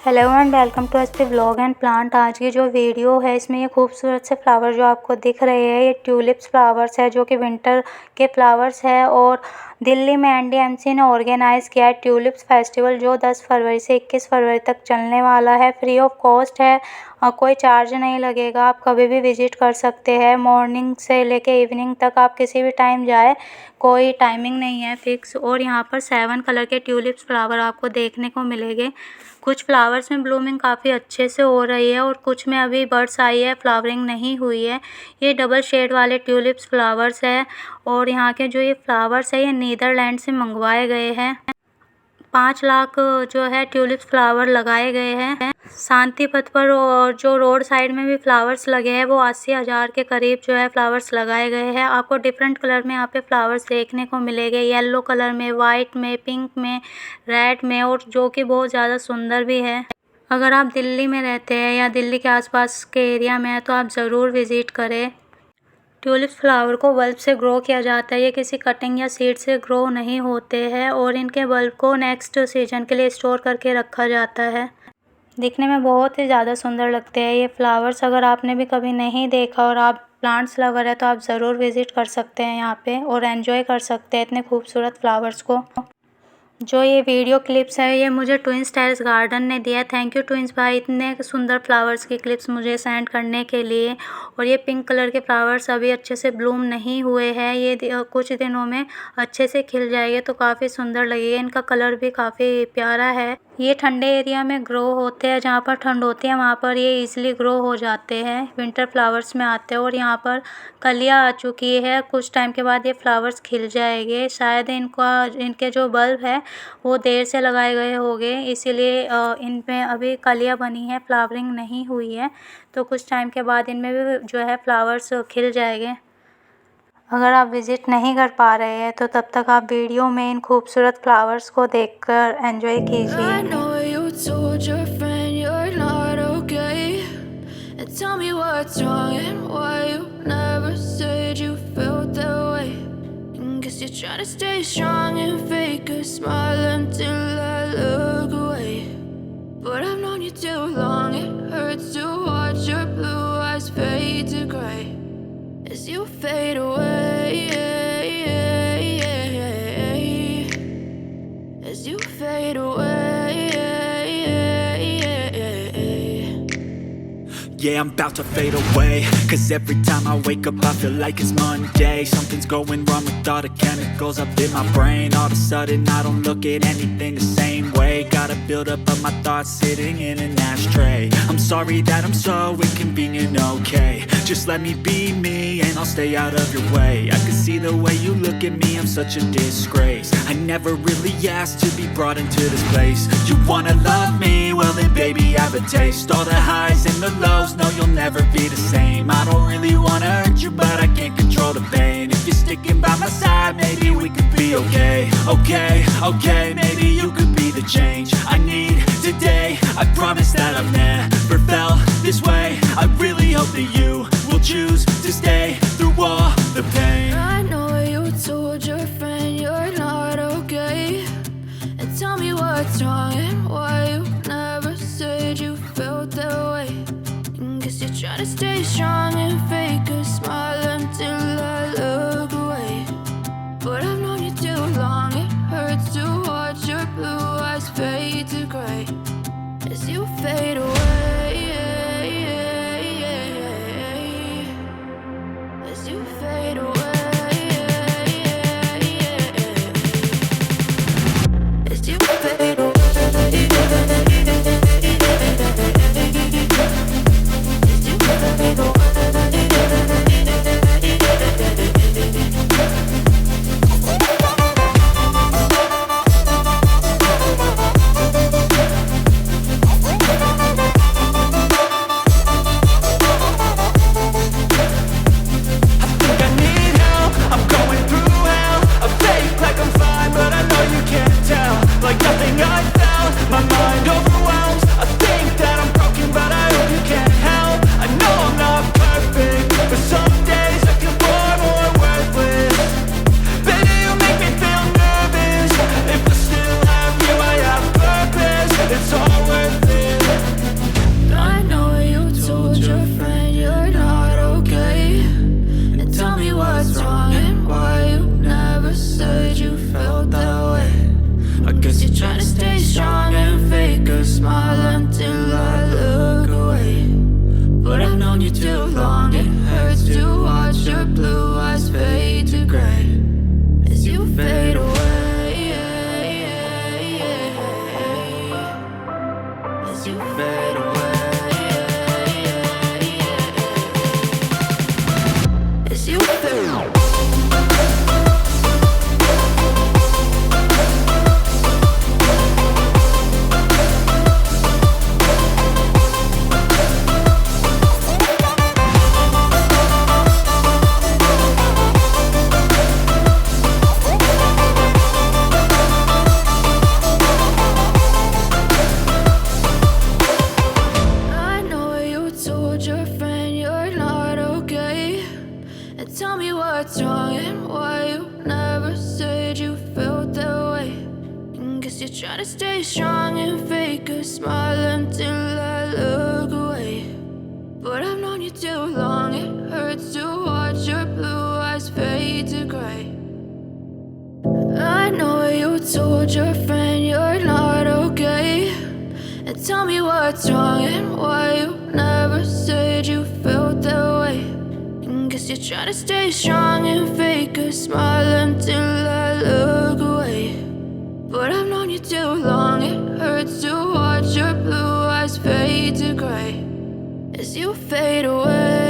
Hello and welcome to SP vlog and plant. आज की जो वीडियो है इसमें ये खूबसूरत से फ्लावर जो आपको दिख रहे हैं ये ट्यूलिप्स फ्लावर्स है जो कि विंटर के फ्लावर्स है। और दिल्ली में एनडीएमसी ने ऑर्गेनाइज़ किया है ट्यूलिप्स फेस्टिवल जो 10 फरवरी से 21 फरवरी तक चलने वाला है। फ्री ऑफ कॉस्ट है, कोई चार्ज नहीं लगेगा, आप कभी भी विजिट कर सकते हैं। मॉर्निंग से लेके इवनिंग तक आप किसी भी टाइम जाए, कोई टाइमिंग नहीं है फिक्स। और यहाँ पर 7 कलर के ट्यूलिप्स फ्लावर आपको देखने को मिलेंगे। कुछ फ्लावर्स में ब्लूमिंग काफ़ी अच्छे से हो रही है और कुछ में अभी बर्ड्स आई है, फ्लावरिंग नहीं हुई है। ये डबल शेड वाले ट्यूलिप्स फ्लावर्स है और यहाँ के जो ये फ्लावर्स है ये नीदरलैंड से मंगवाए गए हैं। 5 लाख जो है ट्यूलिप्स फ्लावर लगाए गए हैं। शांति पथ पर और जो रोड साइड में भी फ्लावर्स लगे हैं वो 80,000 के करीब जो है फ्लावर्स लगाए गए हैं। आपको डिफरेंट कलर में यहाँ पे फ्लावर्स देखने को मिलेंगे, येलो कलर में, वाइट में, पिंक में, रेड में, और जो कि बहुत ज़्यादा सुंदर भी है। अगर आप दिल्ली में रहते हैं या दिल्ली के आसपास के एरिया में हैं तो आप ज़रूर विज़िट करें। ट्यूलिप्स फ्लावर को बल्ब से ग्रो किया जाता है, ये किसी कटिंग या सीड से ग्रो नहीं होते हैं और इनके बल्ब को नेक्स्ट सीजन के लिए स्टोर करके रखा जाता है। दिखने में बहुत ही ज़्यादा सुंदर लगते हैं ये फ्लावर्स। अगर आपने भी कभी नहीं देखा और आप प्लांट्स लवर है तो आप ज़रूर विज़िट कर सकते हैं यहाँ पे और एंजॉय कर सकते हैं इतने खूबसूरत फ्लावर्स को। जो ये वीडियो क्लिप्स है ये मुझे ट्विंस टेरेस गार्डन ने दिया। थैंक यू ट्विंस भाई, इतने सुंदर फ्लावर्स की क्लिप्स मुझे सेंड करने के लिए। और ये पिंक कलर के फ्लावर्स अभी अच्छे से ब्लूम नहीं हुए हैं, ये कुछ दिनों में अच्छे से खिल जाएंगे तो काफ़ी सुंदर लगेगा। इनका कलर भी काफ़ी प्यारा है। ये ठंडे एरिया में ग्रो होते हैं, जहाँ पर ठंड होती है वहाँ पर ये इजीली ग्रो हो जाते हैं, विंटर फ्लावर्स में आते हैं। और यहाँ पर कलियाँ आ चुकी है, कुछ टाइम के बाद ये फ्लावर्स खिल जाएंगे। शायद इनके जो बल्ब है वो देर से लगाए गए होंगे, इसीलिए इनमें अभी कलियाँ बनी है, फ्लावरिंग नहीं हुई है। तो कुछ टाइम के बाद इनमें भी जो है फ्लावर्स खिल जाएंगे। अगर आप विज़िट नहीं कर पा रहे हैं तो तब तक आप वीडियो में इन खूबसूरत फ्लावर्स को देखकर एंजॉय कीजिए। Tell me what's wrong and why you never said you felt that way. Guess you're trying to stay strong and fake a smile until I look away. But I've known you too long, it hurts to watch your blue eyes fade to gray as you fade away, as you fade away. Yeah, I'm about to fade away, cause every time I wake up I feel like it's Monday. Something's going wrong with all the chemicals up in my brain. All of a sudden I don't look at anything the same way. Gotta build up of my thoughts sitting in an ashtray. I'm sorry that I'm so inconvenient, okay. Just let me be me and I'll stay out of your way. I can see the way you look at me, I'm such a disgrace. I never really asked to be brought into this place. You wanna love me? Well then baby have a taste. All the highs and the lows, no you'll never be the same. I don't really wanna hurt you but I can't control the pain. If you're sticking by my side maybe we could be okay. Okay, maybe you could be the change I need today. I promise that I've never felt this way. I really hope that you will choose to stay through all the pain. I know you told your friend you're not okay, and tell me what's wrong and why you never said you felt that way. Guess you're trying to stay strong and fake a smile until I look away. But I've known you too long, it hurts to watch your blue eyes fade to gray as you fade away, as you fade away. As you fade away. as you fade away. As you fade away. Tell me what's wrong and why you never said you felt that way. And guess you're trying to stay strong and fake a smile until I look away. But I've known you too long, it hurts to watch your blue eyes fade to gray. I know you told your friend you're not okay. And tell me what's wrong and why you never said you felt that way. Guess you're trying to stay strong and fake a smile until I look away. But I've known you too long, it hurts to watch your blue eyes fade to gray as you fade away.